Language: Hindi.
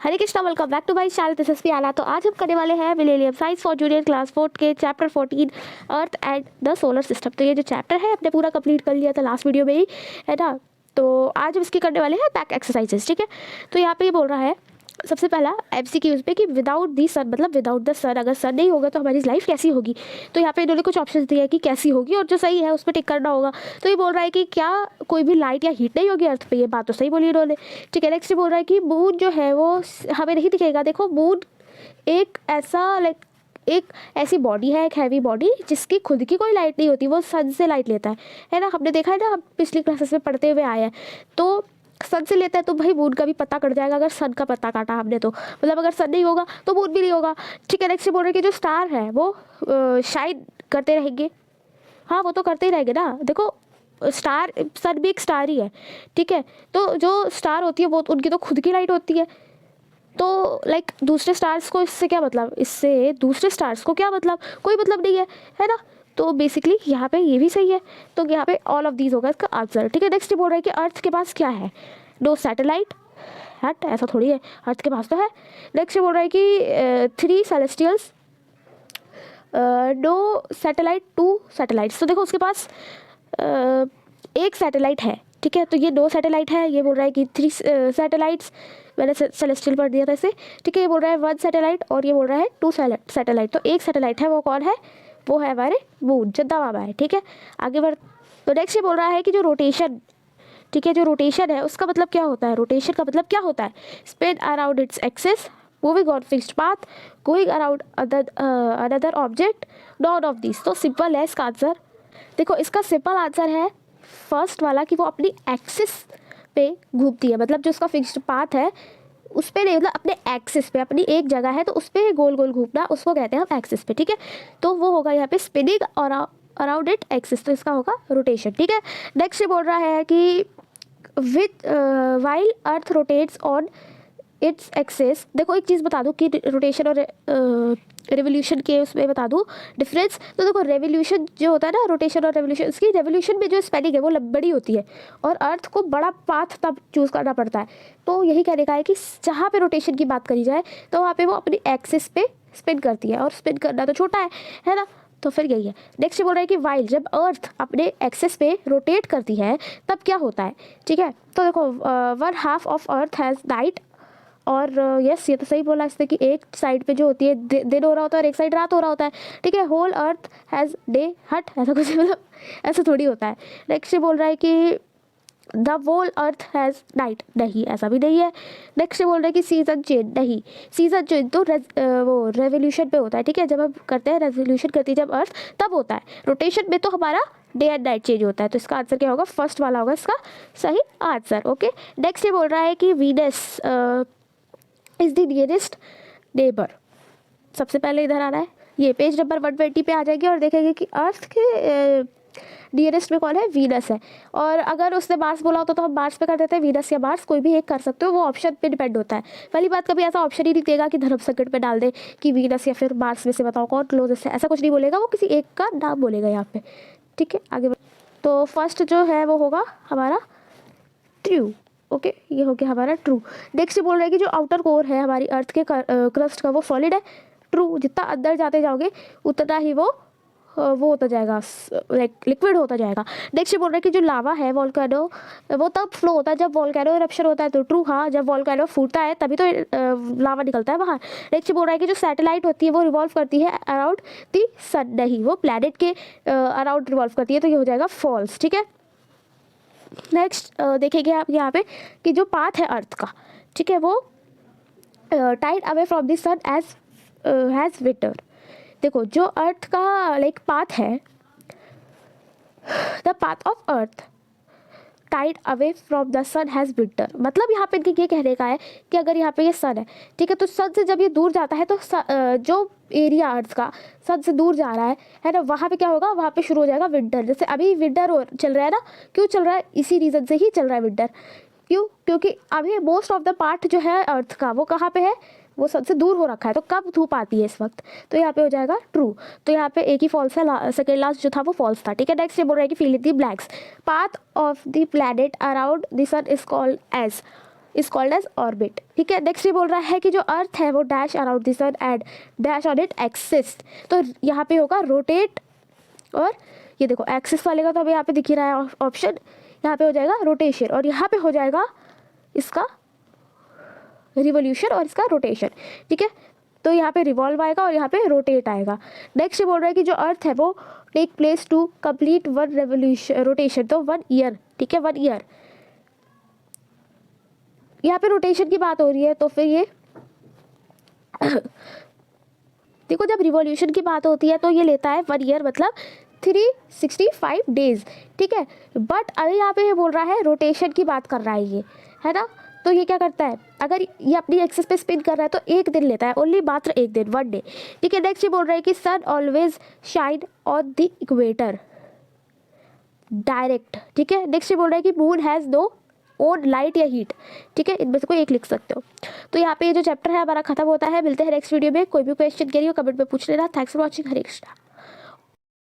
Hare Krishna, welcome back to my channel this is Piyala. तो आज हम करने वाले हैं millennium science for junior class 4 के chapter 14 earth and the solar system. तो ये जो चैप्टर है अपने पूरा कंप्लीट कर लिया था लास्ट वीडियो में ही, है ना। तो आज हम इसकी करने वाले हैं बैक एक्सरसाइजेस, ठीक है। तो यहाँ पे ये बोल रहा है सबसे पहला एमसीक्यूज पे कि विदाउट दी सन, मतलब विदाउट द सन, अगर सन नहीं होगा तो हमारी लाइफ कैसी होगी। तो यहाँ पे इन्होंने कुछ ऑप्शंस दिए हैं कि कैसी होगी, और जो सही है उस पर टिक करना होगा। तो ये बोल रहा है कि क्या कोई भी लाइट या हीट नहीं होगी अर्थ पे। ये बात तो सही बोली इन्होंने, ठीक है। नेक्स्ट बोल रहा है कि मून जो है वो हमें नहीं दिखेगा। देखो मून एक ऐसा एक ऐसी बॉडी है, एक हैवी बॉडी जिसकी खुद की कोई लाइट नहीं होती, वो सन से लाइट लेता है ना। हमने देखा है ना, हम पिछली क्लासेस में पढ़ते हुए आए हैं। तो सन से लेता है तो भाई मून का भी पता कट जाएगा अगर सन का पता काटा हमने तो, मतलब अगर सन नहीं होगा तो मून भी नहीं होगा, ठीक है। नेक्स्ट बोल रहे हैं कि जो स्टार है वो शाइन करते रहेंगे। हाँ, वो तो करते ही रहेंगे ना। देखो स्टार, सन भी एक स्टार ही है, ठीक है। तो जो स्टार होती है वो उनकी तो खुद की लाइट होती है। तो दूसरे स्टार्स को इससे क्या मतलब, इससे दूसरे स्टार्स को क्या मतलब, कोई मतलब नहीं है ना। तो बेसिकली यहाँ पे ये भी सही है। तो यहाँ पे ऑल ऑफ दीज होगा इसका आंसर, ठीक है। नेक्स्ट बोल रहा है कि अर्थ के पास क्या है, नो सैटेलाइट। हट, ऐसा थोड़ी है, अर्थ के पास तो है। नेक्स्ट बोल रहा है कि 3 सेलेस्टियल्स, नो सैटेलाइट, 2 सैटेलाइट्स। तो देखो उसके पास एक सैटेलाइट है, ठीक है। तो ये 2 सैटेलाइट है। ये बोल रहा है कि 3 सैटेलाइट्स, मैंने सेलेस्टियल पढ़ दिया था इसे, ठीक है। ये बोल रहा है 1 सैटेलाइट और ये बोल रहा है 2 सैटेलाइट। तो एक सैटेलाइट है, वो कौन है, वो है हमारे मून, चंदा मामा है, ठीक है। आगे बढ़, तो नेक्स्ट ये बोल रहा है कि जो रोटेशन, ठीक है, जो रोटेशन है उसका मतलब क्या होता है। रोटेशन का मतलब क्या होता है, spin around its axis, moving on fixed path, going around another object, none of this. तो सिंपल है इसका आंसर। देखो इसका सिंपल आंसर है फर्स्ट वाला, कि वो अपनी एक्सिस पे घूमती है, मतलब जो उसका फिक्स्ड पाथ है उस पर नहीं, मतलब अपने एक्सिस पे, अपनी एक जगह है तो उस पर गोल गोल घूमना, उसको कहते हैं हम एक्सिस पे, ठीक है। तो वो होगा यहाँ पे स्पिनिंग और अराउंड इट एक्सिस, तो इसका होगा रोटेशन, ठीक है। नेक्स्ट ये बोल रहा है कि with while earth rotates on its axis. देखो एक चीज़ बता दूँ कि रोटेशन और रेवोल्यूशन के उसमें बता दूँ डिफरेंस। तो देखो रेवोल्यूशन जो होता है ना, रोटेशन और रेवोल्यूशन, इसकी रेवोल्यूशन में जो स्पेलिंग है वो बड़ी होती है, और अर्थ को बड़ा पाथ तब चूज़ करना पड़ता है। तो यही कहने का है कि जहाँ पे रोटेशन की बात करी जाए तो वहाँ पे वो अपनी एक्सिस पे स्पिन करती है, और स्पिन करना तो छोटा है ना। तो फिर यही है। नेक्स्ट बोल रहा है कि वाइल, जब अर्थ अपने एक्सेस पे रोटेट करती है तब क्या होता है, ठीक है। तो देखो 1/2 ऑफ अर्थ हैज़ नाइट, और यस ये तो सही बोला इसने कि एक साइड पे जो होती है दिन हो रहा होता है और एक साइड रात हो रहा होता है, ठीक है। होल अर्थ हैज़ डे, हट ऐसा कुछ, मतलब ऐसा थोड़ी होता है। नेक्स्ट बोल रहा है कि the whole earth has night, नहीं ऐसा भी नहीं है। नेक्स्ट बोल रहा है कि सीजन चेंज, नहीं सीजन चेंज तो वो रेवोल्यूशन पे होता है, ठीक है। जब हम करते हैं रेवोल्यूशन करती है जब अर्थ, तब होता है। रोटेशन में तो हमारा डे एंड नाइट चेंज होता है। तो इसका आंसर क्या होगा, फर्स्ट वाला होगा इसका सही आंसर, ओके। नेक्स्ट ये बोल रहा है कि Venus is the nearest neighbour. सबसे पहले इधर आ रहा है, ये पेज नंबर 120 पे आ जाएंगे और देखेंगे कि अर्थ के नियरेस्ट में कौन है, वीनस है। और अगर उसने मार्स बोला होता तो हम मार्स पे कर देते हैं, वीनस या मार्स कोई भी एक कर सकते हो, वो ऑप्शन पे डिपेंड होता है। पहली बात, कभी ऐसा ऑप्शन ही नहीं देगा कि धर्म संकट पे डाल दे कि वीनस या फिर मार्स में से बताओ कौन क्लोजेस्ट है, ऐसा कुछ नहीं बोलेगा, वो किसी एक का नाम बोलेगा यहाँ पे, ठीक है। आगे तो फर्स्ट जो है वो होगा हमारा ट्रू, ओके ये हो गया हमारा ट्रू। नेक्स्ट बोल रहा है कि जो आउटर कोर है हमारी अर्थ के क्रस्ट का, वो सॉलिड है, ट्रू। जितना अंदर जाते जाओगे उतना ही वो होता जाएगा, लिक्विड होता जाएगा। नेक्स्ट बोल रहा है कि जो लावा है वोल्केनो, वो तब फ्लो होता है जब वोल्केनो इरप्शन होता है, तो ट्रू। हाँ, जब वोल्केनो फूटता है तभी तो लावा निकलता है बाहर। नेक्स्ट बोल रहा है कि जो सैटेलाइट होती है वो रिवॉल्व करती है अराउंड दी सन, नहीं वो प्लैनेट के अराउंड रिवॉल्व करती है, तो ये हो जाएगा फॉल्स, ठीक है। नेक्स्ट देखेंगे आप यहाँ पे कि जो पाथ है अर्थ का, ठीक है, वो टाइड away from the sun as has winter. देखो जो अर्थ का पाथ है, द पाथ ऑफ अर्थ टाइड away from the sun has winter, मतलब यहाँ पे इनके ये कहने का है कि अगर यहाँ पे ये सन है, ठीक है, तो सन से जब ये दूर जाता है तो जो एरिया अर्थ का सन से दूर जा रहा है ना, वहाँ पे क्या होगा, वहाँ पे शुरू हो जाएगा विंटर। जैसे अभी विंटर चल रहा है ना, क्यों चल रहा है, इसी रीज़न से ही चल रहा है विंटर। क्यों, क्योंकि अभी मोस्ट ऑफ द पार्ट जो है अर्थ का वो कहाँ पे है, वो सबसे दूर हो रखा है, तो कब धूप आती है इस वक्त, तो यहाँ पे हो जाएगा ट्रू। तो यहाँ पे एक ही फॉल्स है, सेकेंड लास्ट जो था वो फॉल्स था, ठीक है। नेक्स्ट ये बोल रहा है कि fill in the blanks, path of the planet around the sun is called as, is called as orbit. ठीक है, नेक्स्ट ये बोल रहा है कि जो अर्थ है वो dash around the sun and dash on it axis. तो यहाँ पे होगा रोटेट, और ये देखो एक्सिस वाले का तो अभी यहाँ पे दिख ही रहा है ऑप्शन, यहाँ पे हो जाएगा रोटेशन और यहाँ पे हो जाएगा इसका रिवोल्यूशन और इसका रोटेशन। ठीक है, तो यहाँ पे रिवॉल्व आएगा और यहाँ पे रोटेट आएगा। नेक्स्ट ये बोल रहा है कि जो अर्थ है वो take place to complete one revolution rotation, तो 1 ईयर। ठीक है, 1 ईयर, यहाँ पे रोटेशन की बात हो रही है, तो फिर ये देखो जब रिवॉल्यूशन की बात होती है तो ये लेता है 1 ईयर, मतलब 365 डेज। ठीक है, बट अभी यहाँ पे ये बोल रहा है रोटेशन की बात कर रहा है ना, तो ये क्या करता है, अगर ये अपनी एक्सिस पे स्पिन कर रहा है तो 1 दिन लेता है, ओनली मात्र 1 दिन, 1 डे। ठीक है, नेक्स्ट ये बोल रहा है कि sun always shine on the equator direct. ठीक है, नेक्स्ट ये बोल रहा है कि moon has no own light या हीट। ठीक है, इनमें से कोई एक लिख सकते हो। तो यहाँ पे ये जो चैप्टर है हमारा खत्म होता है। मिलते हैं नेक्स्ट वीडियो में। कोई भी क्वेश्चन के लिए कमेंट में पूछ लेना। Thanks for watching. Hare Krishna.